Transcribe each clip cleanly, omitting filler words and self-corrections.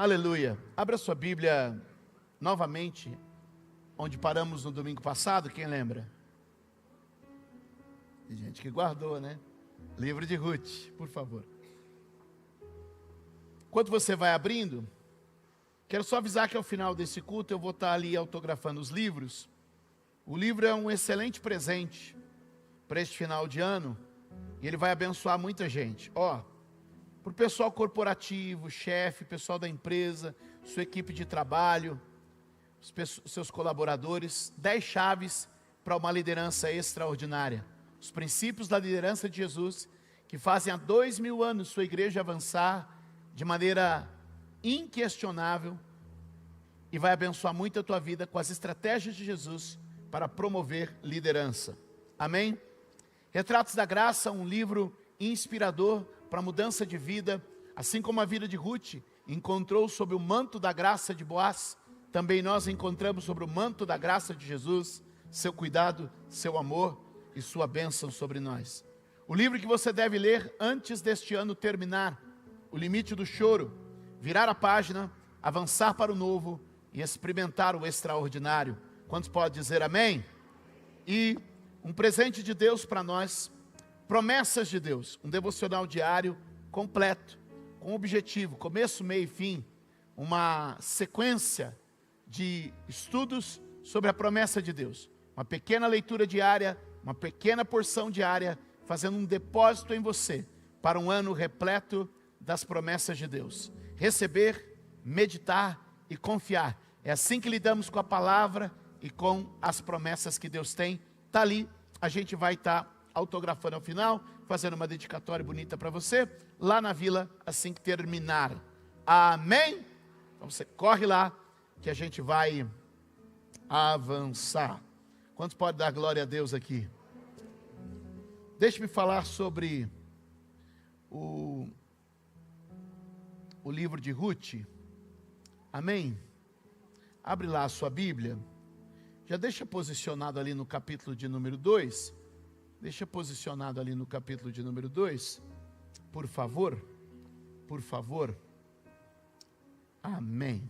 Aleluia. Abra sua Bíblia novamente, onde paramos no domingo passado, quem lembra? Tem gente que guardou, né? Livro de Ruth, por favor. Enquanto você vai abrindo, quero só avisar que ao final desse culto eu vou estar ali autografando os livros. O livro é um excelente presente para este final de ano e ele vai abençoar muita gente. Para o pessoal corporativo, chefe, pessoal da empresa, sua equipe de trabalho, seus colaboradores, 10 chaves para uma liderança extraordinária. Os princípios da liderança de Jesus, que fazem há 2000 anos sua igreja avançar de maneira inquestionável e vai abençoar muito a tua vida com as estratégias de Jesus para promover liderança. Amém? Retratos da Graça, um livro inspirador para mudança de vida, assim como a vida de Ruth encontrou sob o manto da graça de Boaz, também nós encontramos sobre o manto da graça de Jesus, seu cuidado, seu amor e sua bênção sobre nós. O livro que você deve ler antes deste ano terminar, O Limite do Choro, virar a página, avançar para o novo e experimentar o extraordinário. Quantos podem dizer amém? E um presente de Deus para nós, Promessas de Deus, um devocional diário completo, com objetivo, começo, meio e fim, uma sequência de estudos sobre a promessa de Deus. Uma pequena leitura diária, uma pequena porção diária, fazendo um depósito em você, para um ano repleto das promessas de Deus. Receber, meditar e confiar. É assim que lidamos com a palavra e com as promessas que Deus tem. Está ali, a gente vai estar autografando ao final, fazendo uma dedicatória bonita para você, lá na vila, assim que terminar. Amém? Então você corre lá, que a gente vai avançar. Quantos podem dar glória a Deus aqui? Deixe-me falar sobre o livro de Ruth. Amém? Abre lá a sua Bíblia. Já deixa posicionado ali no capítulo de número 2. Deixa posicionado ali no capítulo de número 2. Por favor. Por favor. Amém.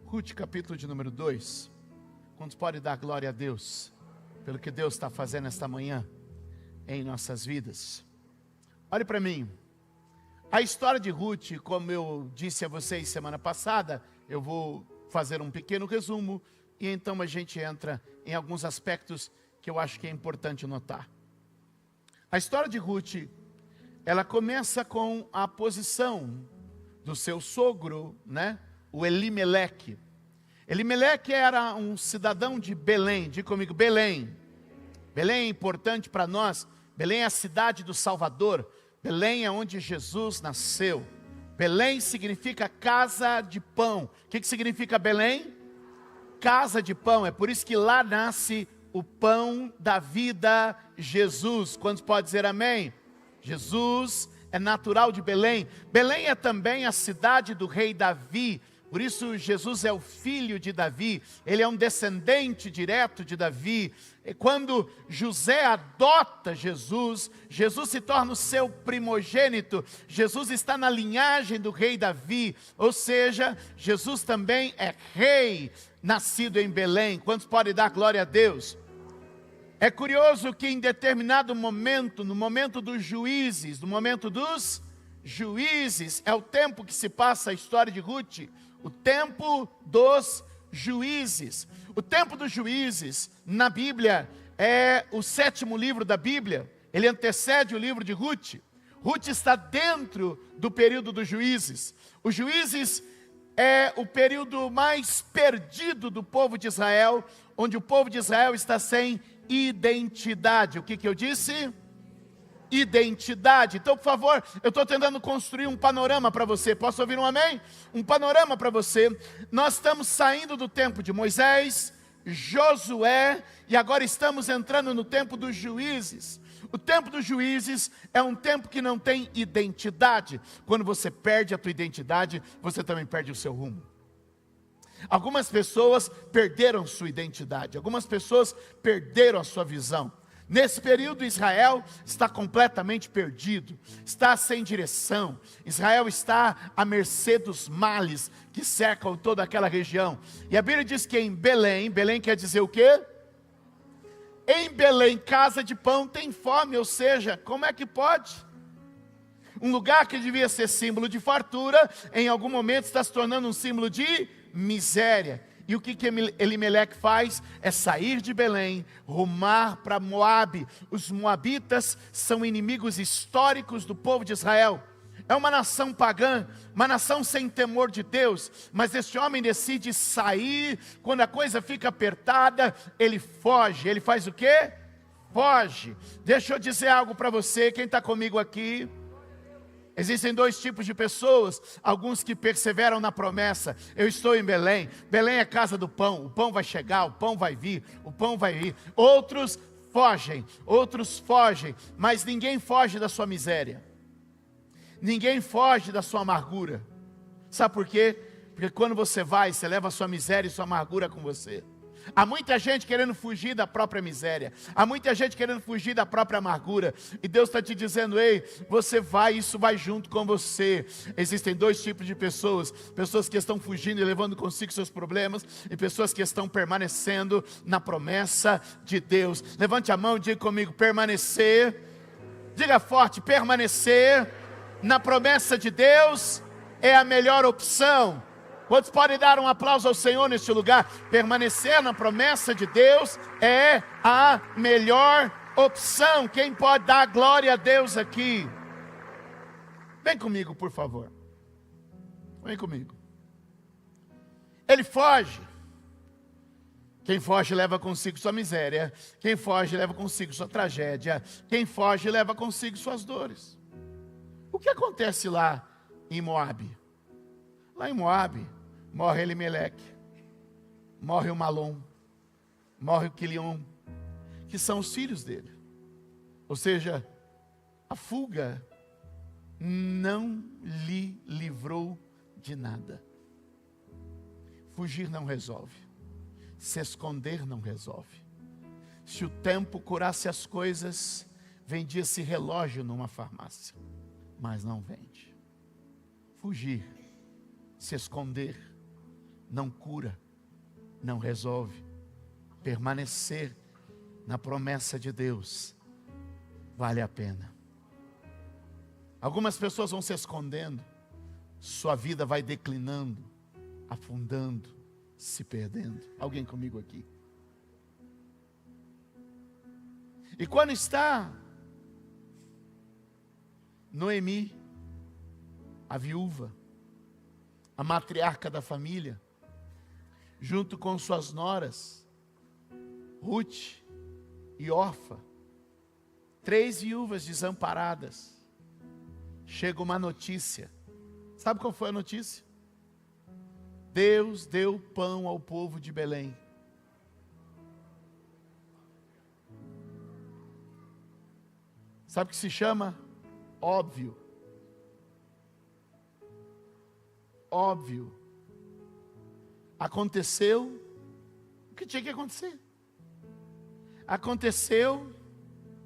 Ruth, capítulo de número 2. Quantos podem dar glória a Deus pelo que Deus está fazendo esta manhã em nossas vidas? Olhe para mim. A história de Ruth, como eu disse a vocês semana passada, eu vou fazer um pequeno resumo e então a gente entra em alguns aspectos que eu acho que é importante notar. A história de Ruth, ela começa com a posição do seu sogro, o Elimeleque. Elimeleque era um cidadão de Belém. Diga comigo, Belém. Belém é importante para nós. Belém é a cidade do Salvador. Belém é onde Jesus nasceu. Belém significa casa de pão. O que significa Belém? Casa de pão. É por isso que lá nasce o pão da vida, Jesus. Quantos podem dizer amém? Jesus é natural de Belém. Belém é também a cidade do rei Davi. Por isso Jesus é o filho de Davi. Ele é um descendente direto de Davi. E quando José adota Jesus, Jesus se torna o seu primogênito. Jesus está na linhagem do rei Davi. Ou seja, Jesus também é rei, nascido em Belém. Quantos podem dar glória a Deus? É curioso que em determinado momento, no momento dos juízes, é o tempo que se passa a história de Ruth, o tempo dos juízes. O tempo dos juízes, na Bíblia, é o 7º livro da Bíblia, ele antecede o livro de Ruth. Ruth está dentro do período dos juízes. Os juízes é o período mais perdido do povo de Israel, onde o povo de Israel está sem identidade. O que eu disse? Identidade. Então, por favor, eu estou tentando construir um panorama para você. Posso ouvir um amém? Um panorama para você. Nós estamos saindo do tempo de Moisés, Josué, e agora estamos entrando no tempo dos juízes. O tempo dos juízes é um tempo que não tem identidade. Quando você perde a tua identidade, você também perde o seu rumo. Algumas pessoas perderam sua identidade. Algumas pessoas perderam a sua visão. Nesse período, Israel está completamente perdido, está sem direção. Israel está à mercê dos males que cercam toda aquela região. E a Bíblia diz que em Belém, Belém quer dizer o quê? Em Belém, casa de pão, tem fome, ou seja, como é que pode? Um lugar que devia ser símbolo de fartura, em algum momento está se tornando um símbolo de miséria. E o que Elimeleque faz? É sair de Belém, rumar para Moabe. Os moabitas são inimigos históricos do povo de Israel. É uma nação pagã, uma nação sem temor de Deus. Mas este homem decide sair. Quando a coisa fica apertada, ele foge. Ele faz o quê? Foge. Deixa eu dizer algo para você, quem está comigo aqui. Existem dois tipos de pessoas, alguns que perseveram na promessa. Eu estou em Belém, Belém é casa do pão, o pão vai chegar, o pão vai vir, o pão vai vir. Outros fogem, mas ninguém foge da sua miséria. Ninguém foge da sua amargura. Sabe por quê? Porque quando você vai, você leva a sua miséria e sua amargura com você. Há muita gente querendo fugir da própria miséria. Há muita gente querendo fugir da própria amargura. E Deus está te dizendo, ei, você vai, isso vai junto com você. Existem dois tipos de pessoas. Pessoas que estão fugindo e levando consigo seus problemas. E pessoas que estão permanecendo na promessa de Deus. Levante a mão e diga comigo, permanecer. Diga forte, permanecer na promessa de Deus é a melhor opção. Quantos podem dar um aplauso ao Senhor neste lugar? Permanecer na promessa de Deus é a melhor opção. Quem pode dar glória a Deus aqui? Vem comigo, por favor. Vem comigo. Ele foge. Quem foge leva consigo sua miséria. Quem foge leva consigo sua tragédia. Quem foge leva consigo suas dores. O que acontece lá em Moabe? Lá em Moabe, morre Elimeleque, morre o Malom, morre o Quilion, que são os filhos dele. Ou seja, a fuga não lhe livrou de nada. Fugir não resolve. Se esconder não resolve. Se o tempo curasse as coisas, vendia-se relógio numa farmácia, mas não vende. Fugir, se esconder, não cura, não resolve. Permanecer na promessa de Deus vale a pena. Algumas pessoas vão se escondendo, sua vida vai declinando, afundando, se perdendo. Alguém comigo aqui? E quando está Noemi, a viúva, a matriarca da família, junto com suas noras, Ruth e Orfa, 3 viúvas desamparadas, chega uma notícia. Sabe qual foi a notícia? Deus deu pão ao povo de Belém. Sabe o que se chama? Óbvio. Óbvio. Aconteceu o que tinha que acontecer. Aconteceu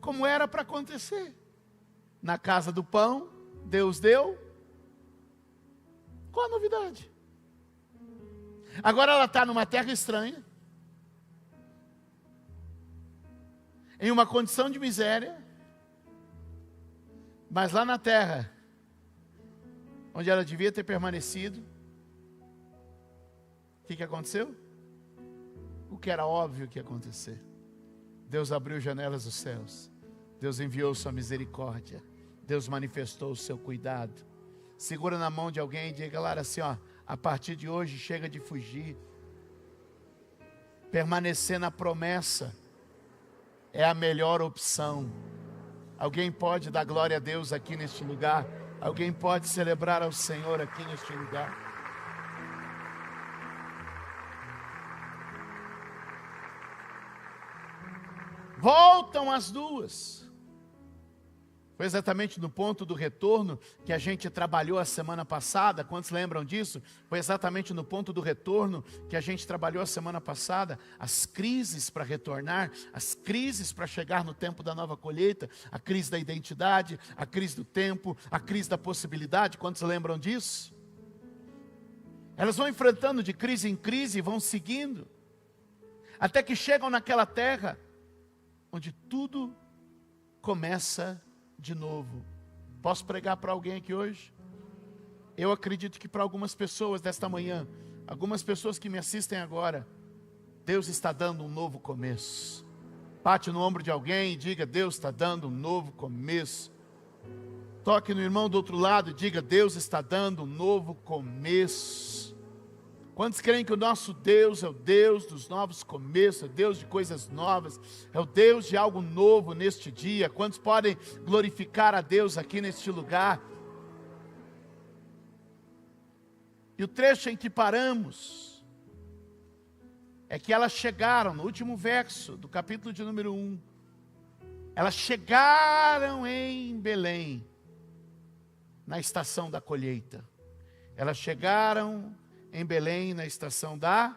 como era para acontecer. Na casa do pão, Deus deu. Qual a novidade? Agora ela está numa terra estranha, em uma condição de miséria, mas lá na terra, onde ela devia ter permanecido, o que aconteceu? O que era óbvio que ia acontecer. Deus abriu janelas dos céus, Deus enviou sua misericórdia, Deus manifestou o seu cuidado. Segura na mão de alguém e diga, galera, assim, ó, a partir de hoje chega de fugir. Permanecer na promessa é a melhor opção. Alguém pode dar glória a Deus aqui neste lugar? Alguém pode celebrar ao Senhor aqui neste lugar? Voltam as duas. Foi exatamente no ponto do retorno que a gente trabalhou a semana passada. Quantos lembram disso? Foi exatamente no ponto do retorno que a gente trabalhou a semana passada. As crises para retornar, as crises para chegar no tempo da nova colheita, a crise da identidade, a crise do tempo, a crise da possibilidade. Quantos lembram disso? Elas vão enfrentando de crise em crise e vão seguindo, até que chegam naquela terra onde tudo começa de novo. Posso pregar para alguém aqui hoje? Eu acredito que para algumas pessoas desta manhã, algumas pessoas que me assistem agora, Deus está dando um novo começo. Bate no ombro de alguém e diga: Deus está dando um novo começo. Toque no irmão do outro lado e diga: Deus está dando um novo começo. Quantos creem que o nosso Deus é o Deus dos novos começos, é o Deus de coisas novas, é o Deus de algo novo neste dia? Quantos podem glorificar a Deus aqui neste lugar? E o trecho em que paramos é que elas chegaram, no último verso do capítulo de número 1, elas chegaram em Belém, na estação da colheita. Elas chegaram em Belém, na estação da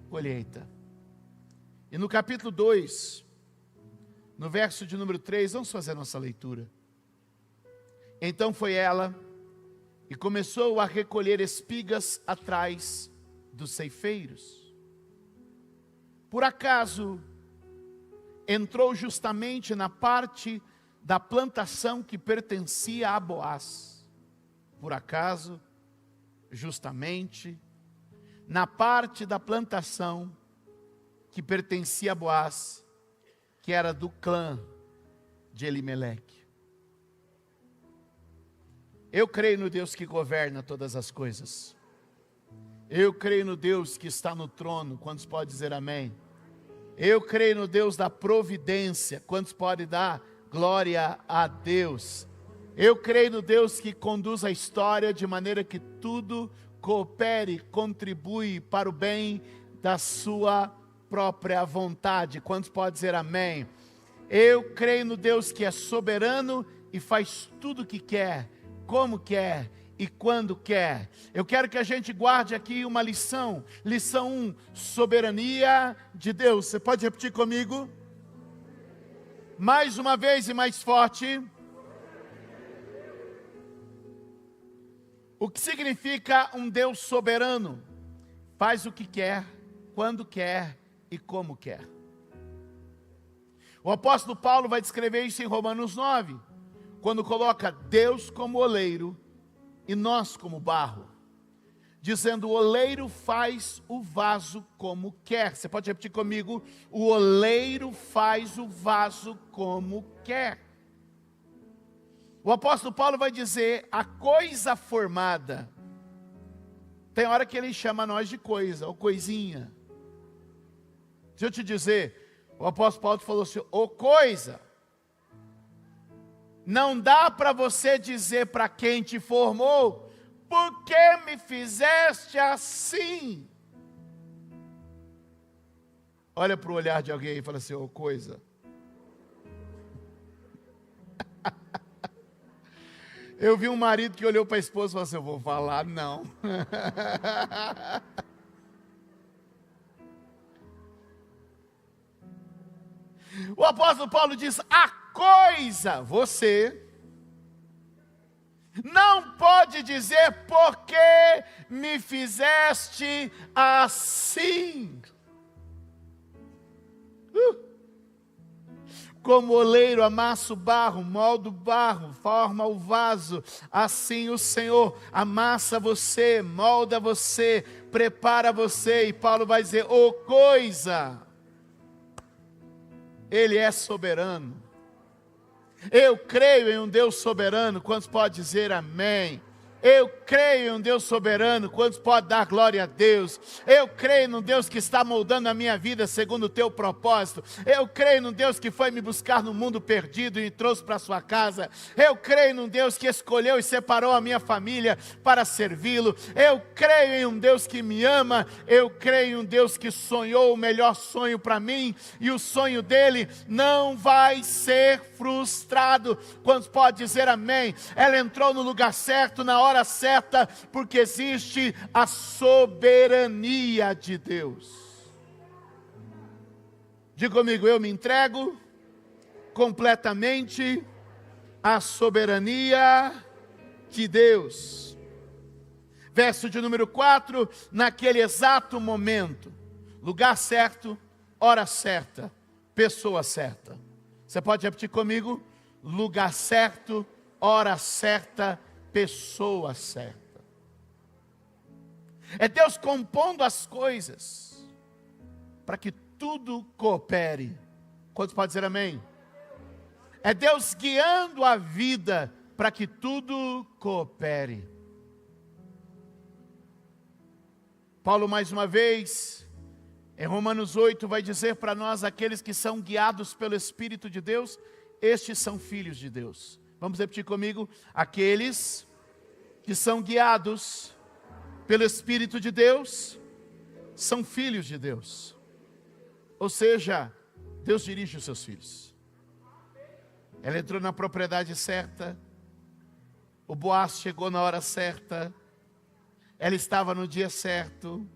colheita. E no capítulo 2, no verso de número 3, vamos fazer a nossa leitura. Então foi ela e começou a recolher espigas atrás dos ceifeiros. Por acaso, entrou justamente na parte da plantação que pertencia a Boaz. Por acaso, justamente na parte da plantação que pertencia a Boaz, que era do clã de Elimeleque. Eu creio no Deus que governa todas as coisas. Eu creio no Deus que está no trono. Quantos podem dizer amém? Eu creio no Deus da providência. Quantos podem dar glória a Deus? Eu creio no Deus que conduz a história de maneira que tudo coopere, contribui para o bem da sua própria vontade. Quantos podem dizer amém? Eu creio no Deus que é soberano e faz tudo o que quer, como quer e quando quer. Eu quero que a gente guarde aqui uma lição. Lição 1, soberania de Deus. Você pode repetir comigo? Mais uma vez e mais forte. O que significa um Deus soberano? Faz o que quer, quando quer e como quer. O apóstolo Paulo vai descrever isso em Romanos 9, quando coloca Deus como oleiro e nós como barro, dizendo: o oleiro faz o vaso como quer. Você pode repetir comigo? O oleiro faz o vaso como quer. O apóstolo Paulo vai dizer: a coisa formada. Tem hora que ele chama nós de coisa, ou coisinha. Deixa eu te dizer, o apóstolo Paulo falou assim: ô coisa. Não dá para você dizer para quem te formou: por que me fizeste assim? Olha para o olhar de alguém e fala assim: ô coisa. Eu vi um marido que olhou para a esposa e falou assim: eu vou falar não. O apóstolo Paulo diz: a coisa, você não pode dizer por que me fizeste assim. Como o oleiro amassa o barro, molda o barro, forma o vaso, assim o Senhor amassa você, molda você, prepara você. E Paulo vai dizer: ô coisa, Ele é soberano. Eu creio em um Deus soberano. Quantos podem dizer amém? Eu creio em um Deus soberano. Quantos podem dar glória a Deus? Eu creio num Deus que está moldando a minha vida segundo o teu propósito. Eu creio num Deus que foi me buscar no mundo perdido e me trouxe para a sua casa. Eu creio num Deus que escolheu e separou a minha família para servi-lo. Eu creio em um Deus que me ama. Eu creio em um Deus que sonhou o melhor sonho para mim, e o sonho dele não vai ser frustrado. Quantos pode dizer amém? Ela entrou no lugar certo, na hora certa, porque existe a soberania de Deus. Diga comigo: eu me entrego completamente à soberania de Deus. Verso de número 4, naquele exato momento, lugar certo, hora certa, pessoa certa. Você pode repetir comigo? Lugar certo, hora certa, pessoa certa. É Deus compondo as coisas para que tudo coopere. Quantos podem dizer amém? É Deus guiando a vida para que tudo coopere. Paulo, mais uma vez, em Romanos 8, vai dizer para nós: aqueles que são guiados pelo Espírito de Deus, estes são filhos de Deus. Vamos repetir comigo: aqueles que são guiados pelo Espírito de Deus, são filhos de Deus. Ou seja, Deus dirige os seus filhos. Ela entrou na propriedade certa, o Boaz chegou na hora certa, ela estava no dia certo,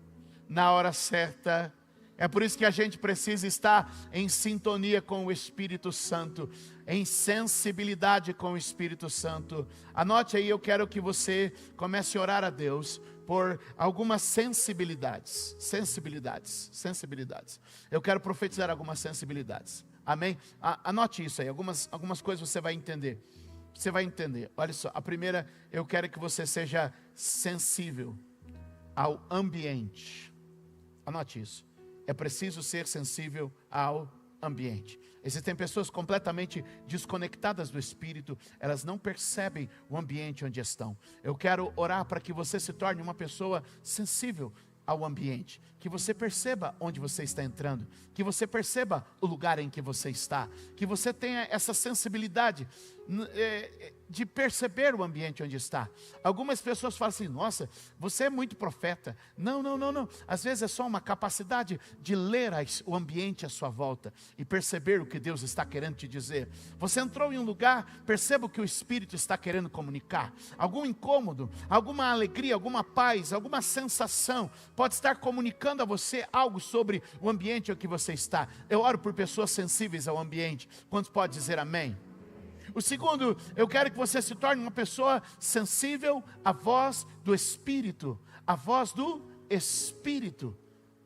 na hora certa. É por isso que a gente precisa estar em sintonia com o Espírito Santo, em sensibilidade com o Espírito Santo. Anote aí, eu quero que você comece a orar a Deus por algumas sensibilidades. Eu quero profetizar algumas sensibilidades. Amém? Anote isso aí, algumas coisas você vai entender. Você vai entender. Olha só, a primeira, eu quero que você seja sensível ao ambiente. Anote isso. É preciso ser sensível ao ambiente. Existem pessoas completamente desconectadas do Espírito. Elas não percebem o ambiente onde estão. Eu quero orar para que você se torne uma pessoa sensível ao ambiente. Que você perceba onde você está entrando. Que você perceba o lugar em que você está. Que você tenha essa sensibilidade de perceber o ambiente onde está. Algumas pessoas falam assim: nossa, você é muito profeta. Não. Às vezes é só uma capacidade de ler o ambiente à sua volta e perceber o que Deus está querendo te dizer. Você entrou em um lugar, perceba o que o Espírito está querendo comunicar. Algum incômodo, alguma alegria, alguma paz, alguma sensação pode estar comunicando a você algo sobre o ambiente em que você está. Eu oro por pessoas sensíveis ao ambiente. Quantos podem dizer amém? O segundo, eu quero que você se torne uma pessoa sensível à voz do Espírito. A voz do Espírito.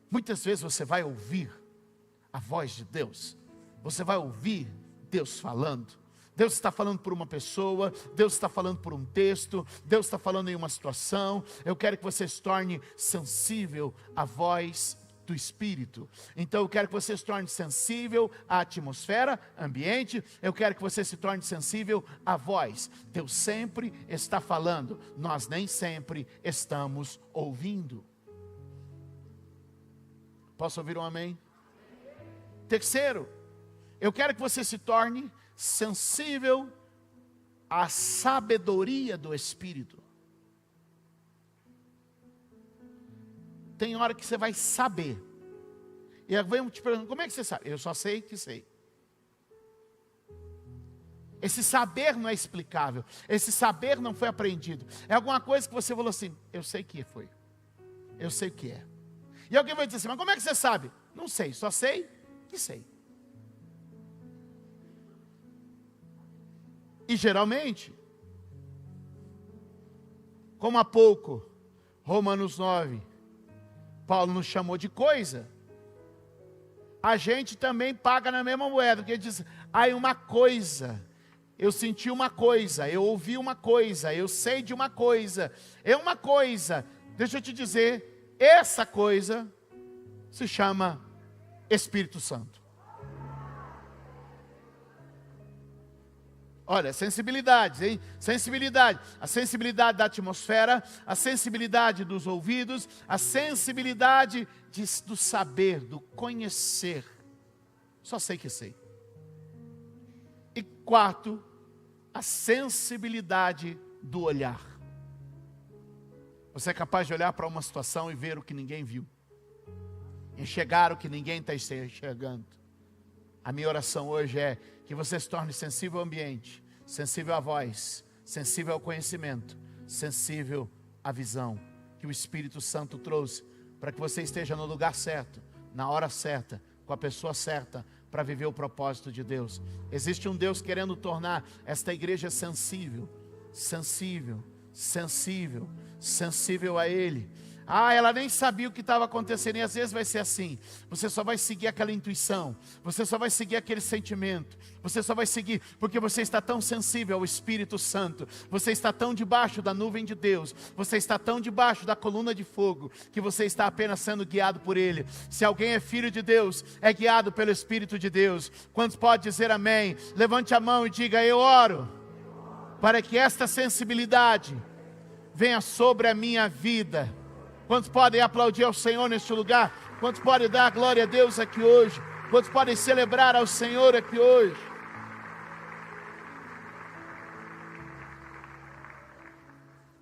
Muitas vezes você vai ouvir a voz de Deus. Você vai ouvir Deus falando. Deus está falando por uma pessoa, Deus está falando por um texto, Deus está falando em uma situação. Eu quero que você se torne sensível à voz do Espírito. Então eu quero que você se torne sensível à atmosfera, ambiente. Eu quero que você se torne sensível à voz. Deus sempre está falando, nós nem sempre estamos ouvindo. Posso ouvir um amém? Terceiro, eu quero que você se torne sensível à sabedoria do Espírito. Tem hora que você vai saber. E eu venho te perguntando: como é que você sabe? Eu só sei que sei. Esse saber não é explicável. Esse saber não foi aprendido. É alguma coisa que você falou assim: eu sei que foi. Eu sei o que é. E alguém vai dizer assim: mas como é que você sabe? Não sei, só sei que sei. E geralmente, como há pouco, Romanos 9, Paulo nos chamou de coisa, a gente também paga na mesma moeda, porque ele diz: aí uma coisa, eu senti uma coisa, eu ouvi uma coisa, eu sei de uma coisa, é uma coisa. Deixa eu te dizer, essa coisa se chama Espírito Santo. Olha, sensibilidade, hein? Sensibilidade. A sensibilidade da atmosfera, a sensibilidade dos ouvidos, a sensibilidade do saber, do conhecer. Só sei que sei. E quarto, a sensibilidade do olhar. Você é capaz de olhar para uma situação e ver o que ninguém viu. Enxergar o que ninguém está enxergando. A minha oração hoje é que você se torne sensível ao ambiente, sensível à voz, sensível ao conhecimento, sensível à visão que o Espírito Santo trouxe para que você esteja no lugar certo, na hora certa, com a pessoa certa, para viver o propósito de Deus. Existe um Deus querendo tornar esta igreja sensível, sensível, sensível, sensível a Ele. Ela nem sabia o que estava acontecendo, e às vezes vai ser assim, você só vai seguir aquela intuição, você só vai seguir aquele sentimento, você só vai seguir, porque você está tão sensível ao Espírito Santo, você está tão debaixo da nuvem de Deus, você está tão debaixo da coluna de fogo, que você está apenas sendo guiado por Ele. Se alguém é filho de Deus, é guiado pelo Espírito de Deus. Quantos podem dizer amém? Levante a mão e diga: eu oro, para que esta sensibilidade venha sobre a minha vida. Quantos podem aplaudir ao Senhor neste lugar? Quantos podem dar glória a Deus aqui hoje? Quantos podem celebrar ao Senhor aqui hoje?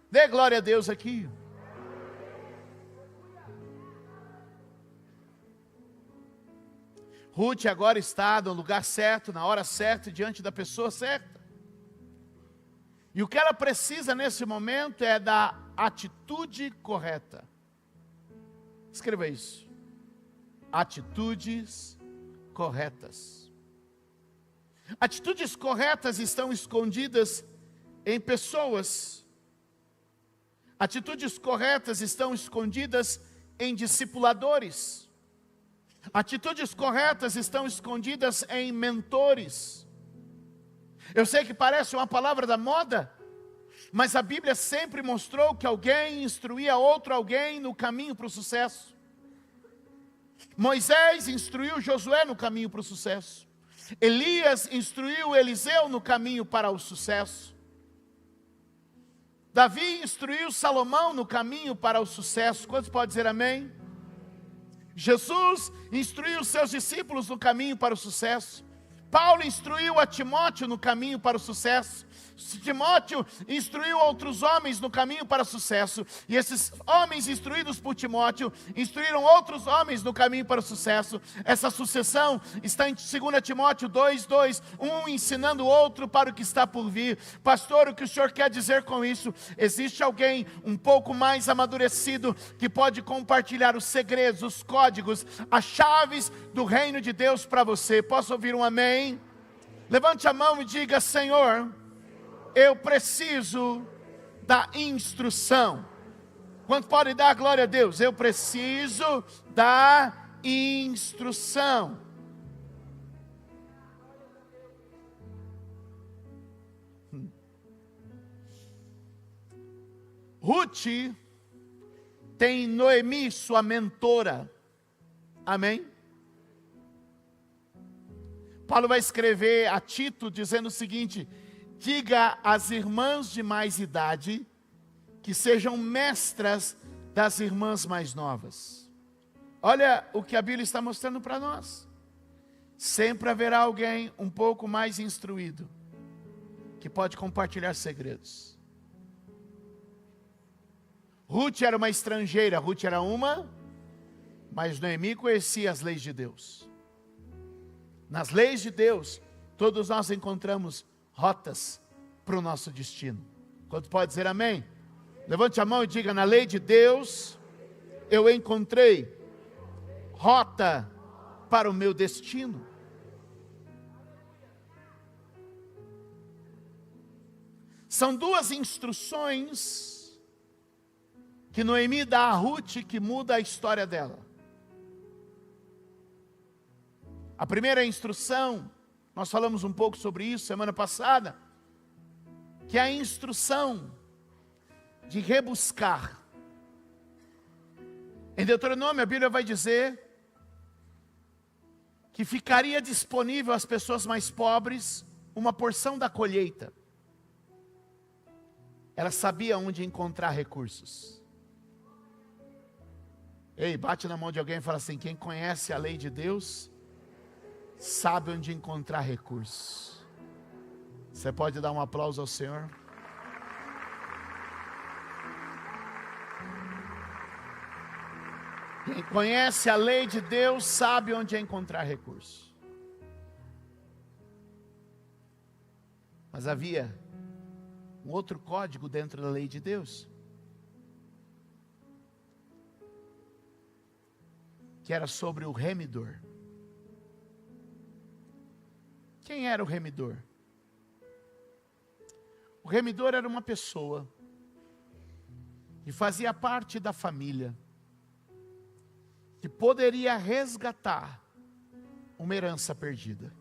Dê glória a Deus aqui. Ruth agora está no lugar certo, na hora certa, diante da pessoa certa. E o que ela precisa nesse momento é da atitude correta. Escreva isso. Atitudes corretas. Atitudes corretas estão escondidas em pessoas. Atitudes corretas estão escondidas em discipuladores. Atitudes corretas estão escondidas em mentores. Eu sei que parece uma palavra da moda, mas a Bíblia sempre mostrou que alguém instruía outro alguém no caminho para o sucesso. Moisés instruiu Josué no caminho para o sucesso. Elias instruiu Eliseu no caminho para o sucesso. Davi instruiu Salomão no caminho para o sucesso. Quantos podem dizer amém? Jesus instruiu os seus discípulos no caminho para o sucesso. Paulo instruiu a Timóteo no caminho para o sucesso. Timóteo instruiu outros homens no caminho para o sucesso. E esses homens instruídos por Timóteo instruíram outros homens no caminho para o sucesso. Essa sucessão está em 2 Timóteo 2:2, um ensinando o outro para o que está por vir. Pastor, o que o senhor quer dizer com isso? Existe alguém um pouco mais amadurecido que pode compartilhar os segredos, os códigos, as chaves do reino de Deus para você. Posso ouvir um amém? Levante a mão e diga: Senhor, eu preciso da instrução. Quanto pode dar glória a Deus? Eu preciso da instrução. Ruth tem Noemi, sua mentora. Amém? Paulo vai escrever a Tito dizendo o seguinte: diga às irmãs de mais idade que sejam mestras das irmãs mais novas. Olha o que a Bíblia está mostrando para nós. Sempre haverá alguém um pouco mais instruído que pode compartilhar segredos. Ruth era uma estrangeira, Ruth era mas Noemi conhecia as leis de Deus. Nas leis de Deus, todos nós encontramos rotas para o nosso destino. Quanto pode dizer amém? Levante a mão e diga: na lei de Deus, eu encontrei rota para o meu destino. São duas instruções que Noemi dá a Ruth que muda a história dela. A primeira instrução, nós falamos um pouco sobre isso semana passada, que é a instrução de rebuscar. Em Deuteronômio a Bíblia vai dizer que ficaria disponível às pessoas mais pobres uma porção da colheita, ela sabia onde encontrar recursos. Ei, bate na mão de alguém e fala assim: quem conhece a lei de Deus, sabe onde encontrar recursos. Você pode dar um aplauso ao Senhor? Quem conhece a lei de Deus, sabe onde encontrar recursos. Mas havia um outro código dentro da lei de Deus, que era sobre o remidor. Quem era o remidor? O remidor era uma pessoa que fazia parte da família, que poderia resgatar uma herança perdida.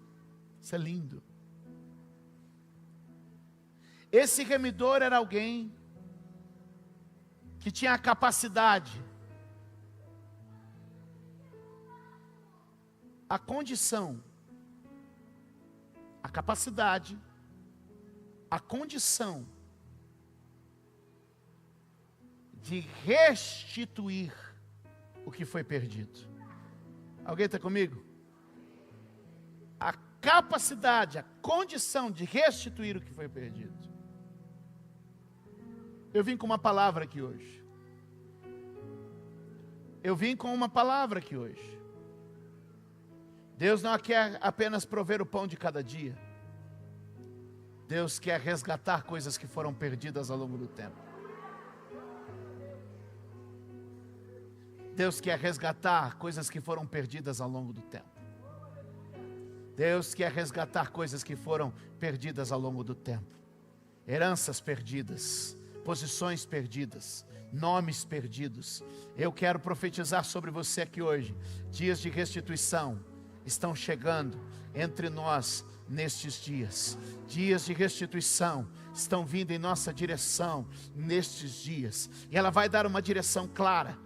Isso é lindo. Esse remidor era alguém que tinha a capacidade, a condição, a capacidade, a condição de restituir o que foi perdido. Alguém está comigo? A capacidade, a condição de restituir o que foi perdido. Eu vim com uma palavra aqui hoje. Deus não quer apenas prover o pão de cada dia. Deus quer resgatar coisas que foram perdidas ao longo do tempo. Deus quer resgatar coisas que foram perdidas ao longo do tempo. Deus quer resgatar coisas que foram perdidas ao longo do tempo. Heranças perdidas, posições perdidas, nomes perdidos. Eu quero profetizar sobre você aqui hoje. Dias de restituição estão chegando entre nós nestes dias. Dias de restituição estão vindo em nossa direção nestes dias. E ela vai dar uma direção clara.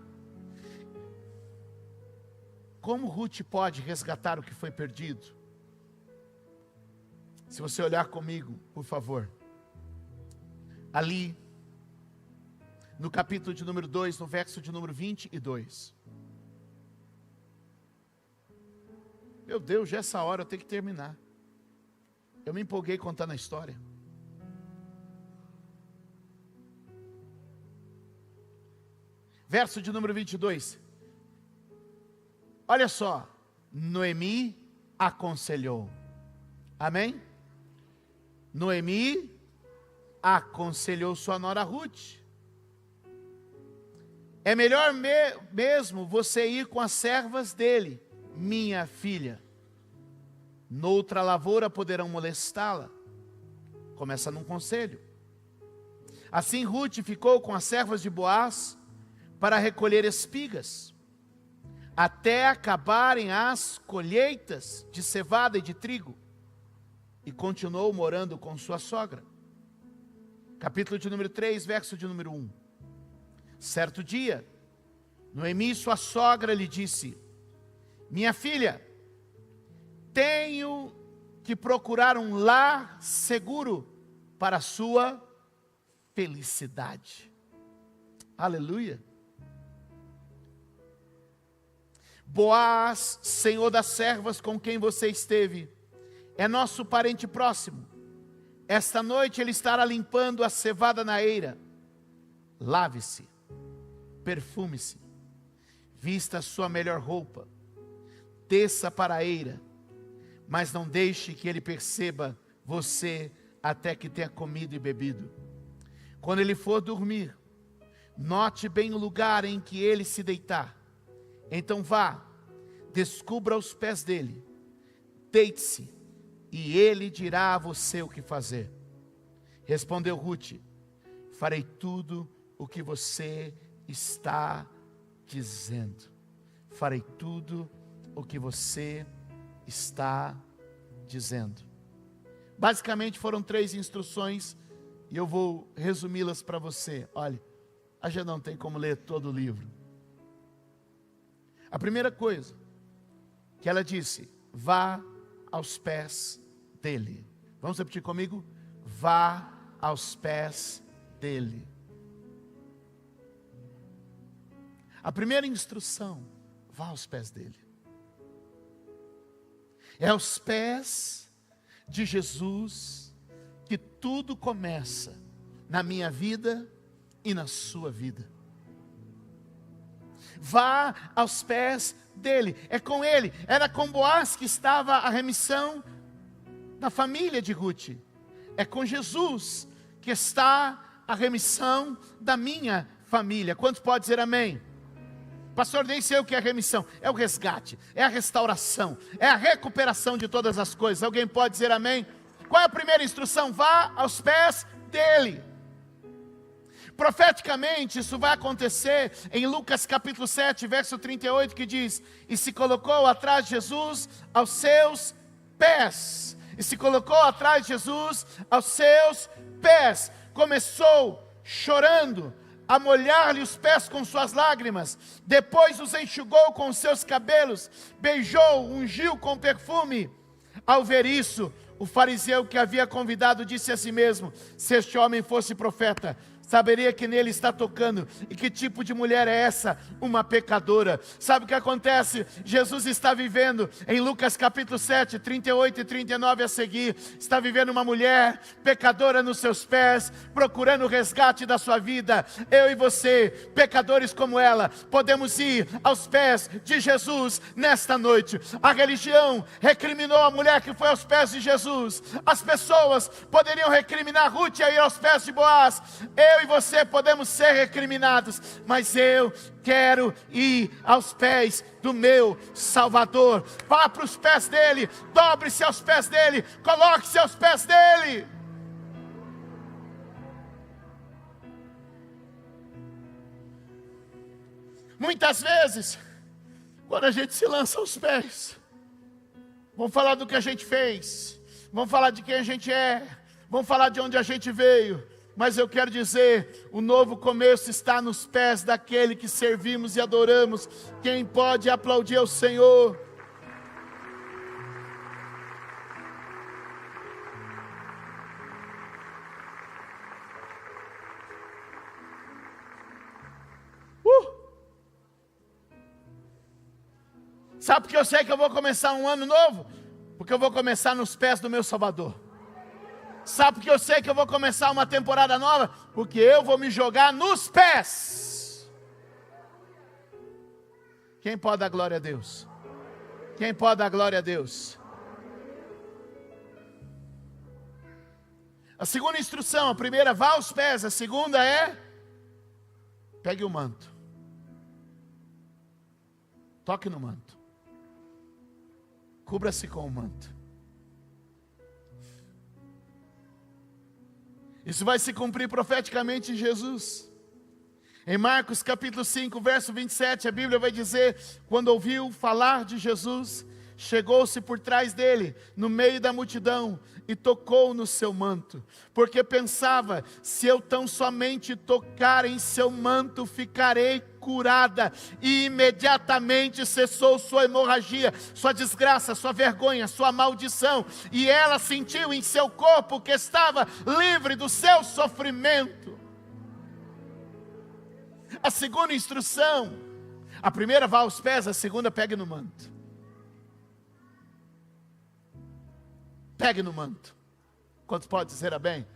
Como Ruth pode resgatar o que foi perdido? Se você olhar comigo, por favor. Ali, no capítulo de número 2, no verso de número 22. Meu Deus, já essa hora eu tenho que terminar. Eu me empolguei contando a história. Verso de número 22. Olha só. Noemi aconselhou. Amém? Noemi aconselhou sua nora Ruth. É melhor mesmo você ir com as servas dele, minha filha. Noutra lavoura poderão molestá-la. Começa num conselho. Assim Ruth ficou com as servas de Boaz para recolher espigas, até acabarem as colheitas de cevada e de trigo, e continuou morando com sua sogra. Capítulo de número 3, verso de número 1. Certo dia, Noemi, sua sogra, lhe disse: minha filha, tenho que procurar um lar seguro para a sua felicidade. Aleluia. Boaz, senhor das servas com quem você esteve, é nosso parente próximo. Esta noite ele estará limpando a cevada na eira. Lave-se, perfume-se, vista a sua melhor roupa, desça para a eira, mas não deixe que ele perceba você até que tenha comido e bebido. Quando ele for dormir, note bem o lugar em que ele se deitar. Então vá, descubra os pés dele, deite-se, e ele dirá a você o que fazer. Respondeu Ruth: farei tudo o que você está dizendo. Farei tudo o que você está dizendo. Basicamente foram 3 instruções, e eu vou resumi-las para você. Olha, a gente não tem como ler todo o livro. A primeira coisa que ela disse: vá aos pés dele. Vamos repetir comigo? Vá aos pés dele. A primeira instrução, vá aos pés dele. É aos pés de Jesus que tudo começa na minha vida e na sua vida. Vá aos pés dele, é com ele. Era com Boaz que estava a remissão da família de Ruth. É com Jesus que está a remissão da minha família. Quantos podem dizer amém? Pastor, nem sei o que é remissão. É o resgate, é a restauração, é a recuperação de todas as coisas. Alguém pode dizer amém? Qual é a primeira instrução? Vá aos pés dele. Profeticamente, isso vai acontecer em Lucas capítulo 7, verso 38, que diz: e se colocou atrás de Jesus aos seus pés. E se colocou atrás de Jesus aos seus pés. Começou chorando a molhar-lhe os pés com suas lágrimas. Depois os enxugou com os seus cabelos. Beijou, ungiu com perfume. Ao ver isso, o fariseu que havia convidado disse a si mesmo: se este homem fosse profeta, saberia que nele está tocando. E que tipo de mulher é essa? Uma pecadora. Sabe o que acontece? Jesus está vivendo em Lucas capítulo 7, 38 e 39 a seguir. Está vivendo uma mulher pecadora nos seus pés, procurando o resgate da sua vida. Eu e você, pecadores como ela, podemos ir aos pés de Jesus nesta noite. A religião recriminou a mulher que foi aos pés de Jesus. As pessoas poderiam recriminar Ruth a ir aos pés de Boaz. Eu e você podemos ser recriminados, mas eu quero ir aos pés do meu Salvador. Vá para os pés dele, dobre-se aos pés dele, coloque-se aos pés dele. Muitas vezes, quando a gente se lança aos pés, vamos falar do que a gente fez, vamos falar de quem a gente é, vamos falar de onde a gente veio. Mas eu quero dizer, o novo começo está nos pés daquele que servimos e adoramos. Quem pode aplaudir ao Senhor? Sabe por que eu sei que eu vou começar um ano novo? Porque eu vou começar nos pés do meu Salvador. Sabe por que eu sei que eu vou começar uma temporada nova? Porque eu vou me jogar nos pés. Quem pode dar glória a Deus? Quem pode dar glória a Deus? A segunda instrução, a primeira, vá aos pés. A segunda é, pegue o manto. Toque no manto. Cubra-se com o manto. Isso vai se cumprir profeticamente em Jesus. Em Marcos capítulo 5, verso 27, a Bíblia vai dizer: quando ouviu falar de Jesus, chegou-se por trás dele, no meio da multidão, e tocou no seu manto, porque pensava: se eu tão somente tocar em seu manto, ficarei curada. E imediatamente cessou sua hemorragia, sua desgraça, sua vergonha, sua maldição, e ela sentiu em seu corpo que estava livre do seu sofrimento. A segunda instrução, a primeira, vá aos pés, a segunda, pegue no manto. Pegue no manto. Quantos podem dizer amém?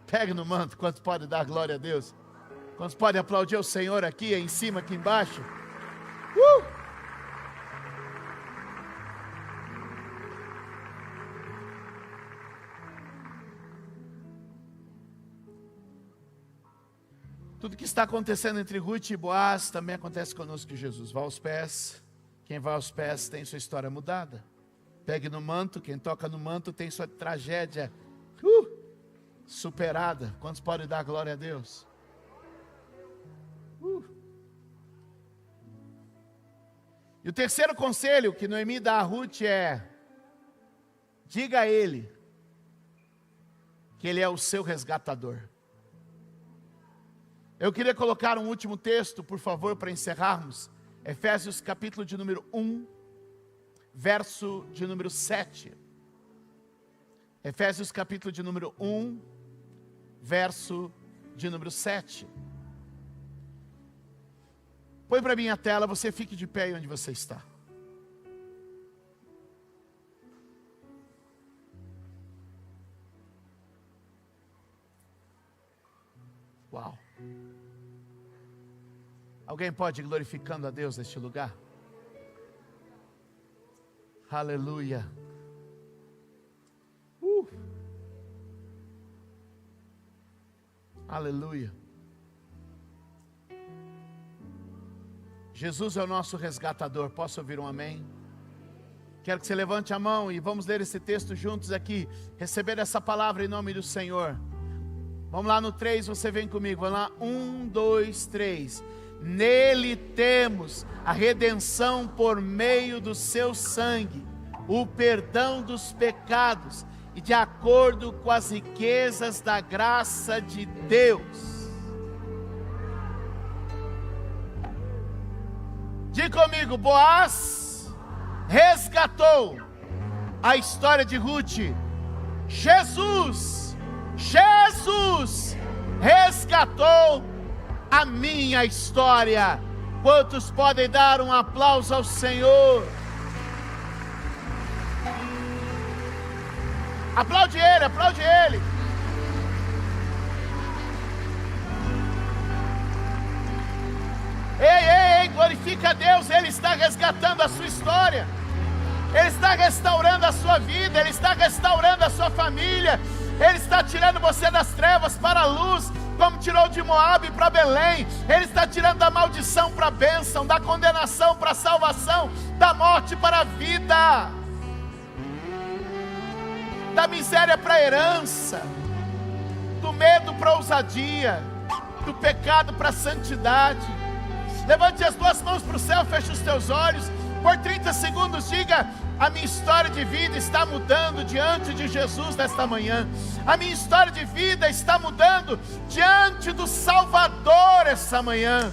Pegue no manto. Quantos podem dar glória a Deus? Quantos podem aplaudir o Senhor aqui, em cima, aqui embaixo? Tudo que está acontecendo entre Ruth e Boaz também acontece conosco de Jesus. Vá aos pés. Quem vai aos pés tem sua história mudada. Pegue no manto. Quem toca no manto tem sua tragédia superada. Quantos podem dar glória a Deus? E o terceiro conselho que Noemi dá a Ruth é: diga a ele que ele é o seu resgatador. Eu queria colocar um último texto, por favor, para encerrarmos. Efésios capítulo de número 1, verso de número 7. Efésios capítulo de número 1, verso de número 7. Põe para mim a tela, você fique de pé aí onde você está. Uau. Alguém pode ir glorificando a Deus neste lugar? Aleluia. Aleluia. Jesus é o nosso resgatador. Posso ouvir um amém? Quero que você levante a mão e vamos ler esse texto juntos aqui. Receber essa palavra em nome do Senhor. Vamos lá no 3, você vem comigo. Vamos lá, 1, 2, 3. Nele temos a redenção por meio do seu sangue, o perdão dos pecados, e de acordo com as riquezas da graça de Deus. Diga comigo, Boaz resgatou a história de Ruth. Jesus resgatou a minha história. Quantos podem dar um aplauso ao Senhor? Aplaude Ele, aplaude Ele. Ei, glorifica a Deus. Ele está resgatando a sua história. Ele está restaurando a sua vida. Ele está restaurando a sua família. Ele está tirando você das trevas para a luz, como tirou de Moabe para Belém. Ele está tirando da maldição para a bênção, da condenação para a salvação, da morte para a vida, da miséria para a herança, do medo para a ousadia, do pecado para a santidade. Levante as duas mãos para o céu, feche os teus olhos, por 30 segundos diga: a minha história de vida está mudando diante de Jesus nesta manhã. A minha história de vida está mudando diante do Salvador essa manhã.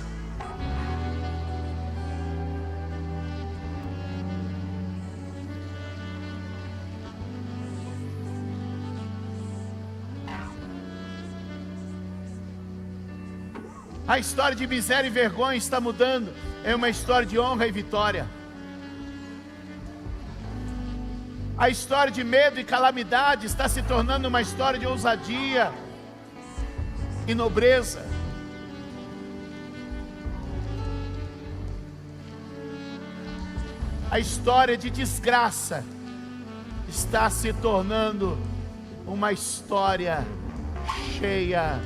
A história de miséria e vergonha está mudando em uma história de honra e vitória. A história de medo e calamidade está se tornando uma história de ousadia e nobreza. A história de desgraça está se tornando uma história cheia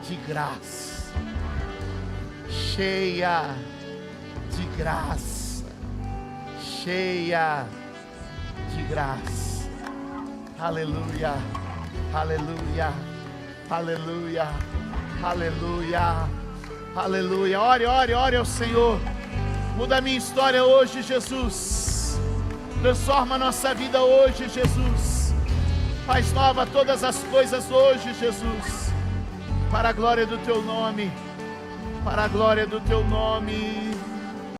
de graça. Cheia de graça. Cheia de graça. Aleluia, aleluia, aleluia, aleluia, aleluia. Ore ao Senhor. Muda a minha história hoje, Jesus. Transforma a nossa vida hoje, Jesus. Faz nova todas as coisas hoje, Jesus. Para a glória do Teu nome. Para a glória do Teu nome.